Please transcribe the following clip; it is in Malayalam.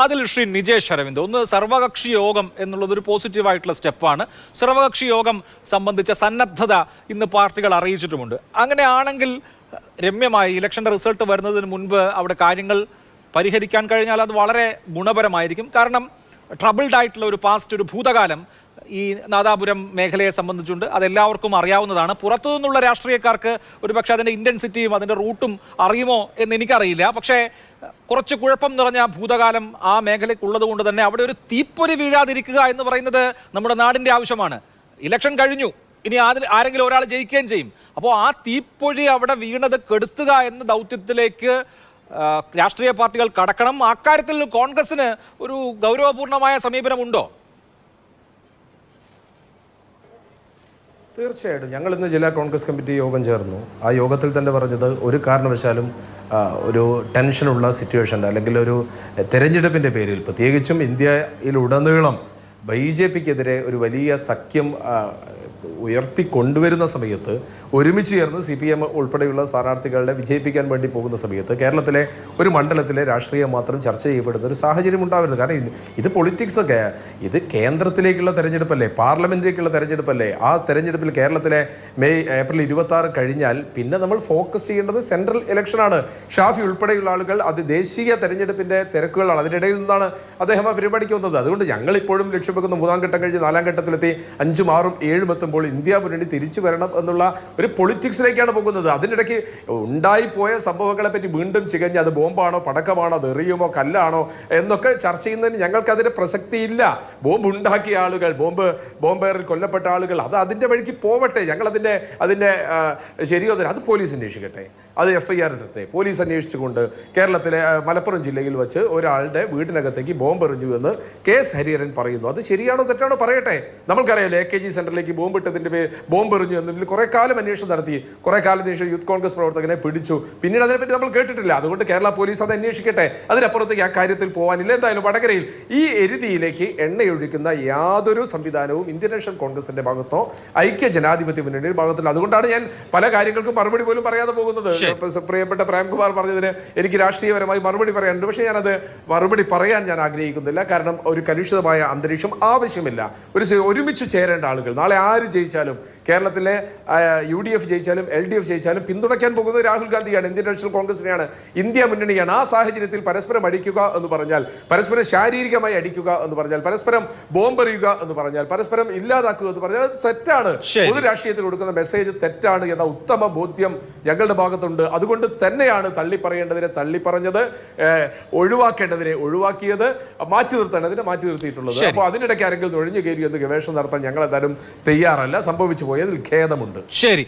അതിൽ ശ്രീ നിജേഷ് അരവിന്ദ്, ഒന്ന് സർവകക്ഷി യോഗം എന്നുള്ളത് ഒരു പോസിറ്റീവായിട്ടുള്ള സ്റ്റെപ്പാണ്. സർവകക്ഷി യോഗം സംബന്ധിച്ച സന്നദ്ധത ഇന്ന് പാർട്ടികൾ അറിയിച്ചിട്ടുമുണ്ട്. അങ്ങനെയാണെങ്കിൽ രമ്യമായി ഇലക്ഷൻ്റെ റിസൾട്ട് വരുന്നതിന് മുൻപ് അവിടെ കാര്യങ്ങൾ പരിഹരിക്കാൻ കഴിഞ്ഞാൽ അത് വളരെ ഗുണപരമായിരിക്കും. കാരണം ട്രബിൾഡ് ആയിട്ടുള്ള ഒരു പാസ്റ്റ്, ഒരു ഭൂതകാലം ഈ നാദാപുരം മേഖലയെ സംബന്ധിച്ചുണ്ട്. അതെല്ലാവർക്കും അറിയാവുന്നതാണ്. പുറത്തു നിന്നുള്ള രാഷ്ട്രീയക്കാർക്ക് ഒരുപക്ഷെ അതിൻ്റെ ഇൻറ്റൻസിറ്റിയും അതിൻ്റെ റൂട്ടും അറിയുമോ എന്ന് എനിക്കറിയില്ല. പക്ഷേ കുറച്ച് കുഴപ്പം നിറഞ്ഞ ഭൂതകാലം ആ മേഖലയ്ക്കുള്ളത് കൊണ്ട് തന്നെ അവിടെ ഒരു തീപ്പൊരി വീഴാതിരിക്കുക എന്ന് പറയുന്നത് നമ്മുടെ നാടിൻ്റെ ആവശ്യമാണ്. ഇലക്ഷൻ കഴിഞ്ഞു, ഇനി അതിൽ ആരെങ്കിലും ഒരാൾ ജയിക്കുകയും ചെയ്യും. അപ്പോൾ ആ തീപ്പൊരി അവിടെ വീണത് കെടുത്തുക എന്ന ദൗത്യത്തിലേക്ക് രാഷ്ട്രീയ പാർട്ടികൾ കടക്കണം. അക്കാര്യത്തിൽ കോൺഗ്രസിന് ഒരു ഗൗരവപൂർണമായ സമീപനമുണ്ടോ? തീർച്ചയായിട്ടും. ഞങ്ങൾ ഇന്ന് ജില്ലാ കോൺഗ്രസ് കമ്മിറ്റി യോഗം ചേർന്നു. ആ യോഗത്തിൽ തന്നെ പറഞ്ഞത് ഒരു കാരണവശാലും ഒരു ടെൻഷനുള്ള സിറ്റുവേഷൻ അല്ലെങ്കിൽ ഒരു തെരഞ്ഞെടുപ്പിൻ്റെ പേരിൽ പ്രത്യേകിച്ചും ഇന്ത്യയിലുടനീളം BJPക്കെതിരെ ഒരു വലിയ സഖ്യം ഉയർത്തിക്കൊണ്ടുവരുന്ന സമയത്ത് ഒരുമിച്ച് ചേർന്ന് CPM ഉൾപ്പെടെയുള്ള സ്ഥാനാർത്ഥികളെ വിജയിപ്പിക്കാൻ വേണ്ടി പോകുന്ന സമയത്ത് കേരളത്തിലെ ഒരു മണ്ഡലത്തിലെ രാഷ്ട്രീയം മാത്രം ചർച്ച ചെയ്യപ്പെടുന്ന ഒരു സാഹചര്യം ഉണ്ടാവരുത്. കാരണം ഇത് പൊളിറ്റിക്സ് ഒക്കെ, ഇത് കേന്ദ്രത്തിലേക്കുള്ള തെരഞ്ഞെടുപ്പല്ലേ, പാർലമെൻറ്റിലേക്കുള്ള തെരഞ്ഞെടുപ്പല്ലേ. ആ തെരഞ്ഞെടുപ്പിൽ കേരളത്തിലെ ഏപ്രിൽ 26 കഴിഞ്ഞാൽ പിന്നെ നമ്മൾ ഫോക്കസ് ചെയ്യേണ്ടത് സെൻട്രൽ ഇലക്ഷനാണ്. ഷാഫി ഉൾപ്പെടെയുള്ള ആളുകൾ അത് ദേശീയ തെരഞ്ഞെടുപ്പിൻ്റെ തിരക്കുകളാണ്. അതിനിടയിൽ നിന്നാണ് അദ്ദേഹം ആ പരിപാടിക്ക് വന്നത്. അതുകൊണ്ട് ഞങ്ങളിപ്പോഴും ലക്ഷ്യം വെക്കുന്ന 3-ാം ഘട്ടം കഴിഞ്ഞ് 4-ാം ഘട്ടത്തിലെത്തി 5, 6, 7 എത്തുമ്പോൾ ഇന്ത്യ മുന്നണി തിരിച്ചു വരണം എന്നുള്ള ഒരു പൊളിറ്റിക്സിലേക്കാണ് പോകുന്നത്. അതിനിടയ്ക്ക് ഉണ്ടായിപ്പോയ സംഭവങ്ങളെ പറ്റി വീണ്ടും ചികഞ്ഞ് അത് ബോംബാണോ, പടക്കമാണോ, അത് എറിയുമോ, കല്ലാണോ എന്നൊക്കെ ചർച്ച ചെയ്യുന്നതിന് ഞങ്ങൾക്കതിന് പ്രസക്തിയില്ല. ബോംബ് ഉണ്ടാക്കിയ ആളുകൾ, ബോംബേറിൽ കൊല്ലപ്പെട്ട ആളുകൾ, അത് അതിൻ്റെ വഴിക്ക് പോവട്ടെ. ഞങ്ങളതിൻ്റെ ശരിയോ അത് പോലീസ് അന്വേഷിക്കട്ടെ, അത് FIR ഇടട്ടെ. പോലീസ് അന്വേഷിച്ചുകൊണ്ട് കേരളത്തിലെ മലപ്പുറം ജില്ലയിൽ വെച്ച് ഒരാളുടെ വീടിനകത്തേക്ക് ബോംബ് എറിഞ്ഞു എന്ന് KS ഹരിഹരൻ പറയുന്നു. അത് ശരിയാണോ തെറ്റാണോ പറയട്ടെ. നമുക്കറിയാലോ AKG സെന്ററിലേക്ക് ബോംബ് ഇട്ടതിൻ്റെ ബോംബ് എറിഞ്ഞു എന്നതിൽ കുറേ കാലം അന്വേഷണം നടത്തി. കുറേ കാലത്തിന് ശേഷം യൂത്ത് കോൺഗ്രസ് പ്രവർത്തകനെ പിടിച്ചു. പിന്നീട് അതിനെപ്പറ്റി നമ്മൾ കേട്ടിട്ടില്ല. അതുകൊണ്ട് കേരള പോലീസ് അത് അന്വേഷിക്കട്ടെ. അതിനപ്പുറത്തേക്ക് ആ കാര്യത്തിൽ പോകാനില്ല. എന്തായാലും വടകരയിൽ ഈ എരുതിയിലേക്ക് എണ്ണയൊഴിക്കുന്ന യാതൊരു സംവിധാനവും ഇന്ത്യൻ നാഷണൽ കോൺഗ്രസിന്റെ ഭാഗത്തോ ഐക്യ ജനാധിപത്യ മുന്നണിയുടെ ഭാഗത്തോ. അതുകൊണ്ടാണ് ഞാൻ പല കാര്യങ്ങൾക്കും മറുപടി പോലും പറയാതെ പോകുന്നത്. പ്രിയപ്പെട്ട പ്രേംകുമാർ പറഞ്ഞതിന് എനിക്ക് രാഷ്ട്രീയപരമായി മറുപടി പറയാനുണ്ട്. പക്ഷേ ഞാനത് മറുപടി പറയാൻ ഞാൻ ആഗ്രഹിക്കുന്നില്ല. കാരണം ഒരു കലുഷിതമായ അന്തരീക്ഷം ആവശ്യമില്ല. ഒരുമിച്ച് ചേരേണ്ട ആളുകൾ നാളെ ആര് ജയിച്ചാലും, കേരളത്തിലെ UDF ജയിച്ചാലും LDF ജയിച്ചാലും പിന്തുണയ്ക്കാൻ പോകുന്നത് രാഹുൽ ഗാന്ധിയാണ്, ഇന്ത്യൻ നാഷണൽ കോൺഗ്രസിനെയാണ്, ഇന്ത്യ മുന്നണിയാണ്. ആ സാഹചര്യത്തിൽ പരസ്പരം അടിക്കുക എന്ന് പറഞ്ഞാൽ, പരസ്പരം ശാരീരികമായി അടിക്കുക എന്ന് പറഞ്ഞാൽ, പരസ്പരം ബോംബെറിയുക എന്ന് പറഞ്ഞാൽ, പരസ്പരം ഇല്ലാതാക്കുക എന്ന് പറഞ്ഞാൽ അത് തെറ്റാണ്. പൊതു രാഷ്ട്രീയത്തിൽ കൊടുക്കുന്ന മെസ്സേജ് തെറ്റാണ് എന്ന ഉത്തമ ബോധ്യം ഞങ്ങളുടെ ഭാഗത്തുണ്ട്. അതുകൊണ്ട് തന്നെയാണ് തള്ളിപ്പറയേണ്ടതിനെ തള്ളിപ്പറഞ്ഞത്, ഒഴിവാക്കേണ്ടതിനെ ഒഴിവാക്കിയത്, മാറ്റി നിർത്തേണ്ടതിനെ മാറ്റി നിർത്തിയിട്ടുള്ളത്. അപ്പോൾ അതിനിടയ്ക്ക് ആരെങ്കിലും ഒഴിഞ്ഞു കയറി എന്ന് ഗവേഷണം നടത്താൻ ഞങ്ങൾ എന്തായാലും തയ്യാറല്ല. സംഭവിച്ചു പോയതിൽ ഖേദമുണ്ട്. ശരി.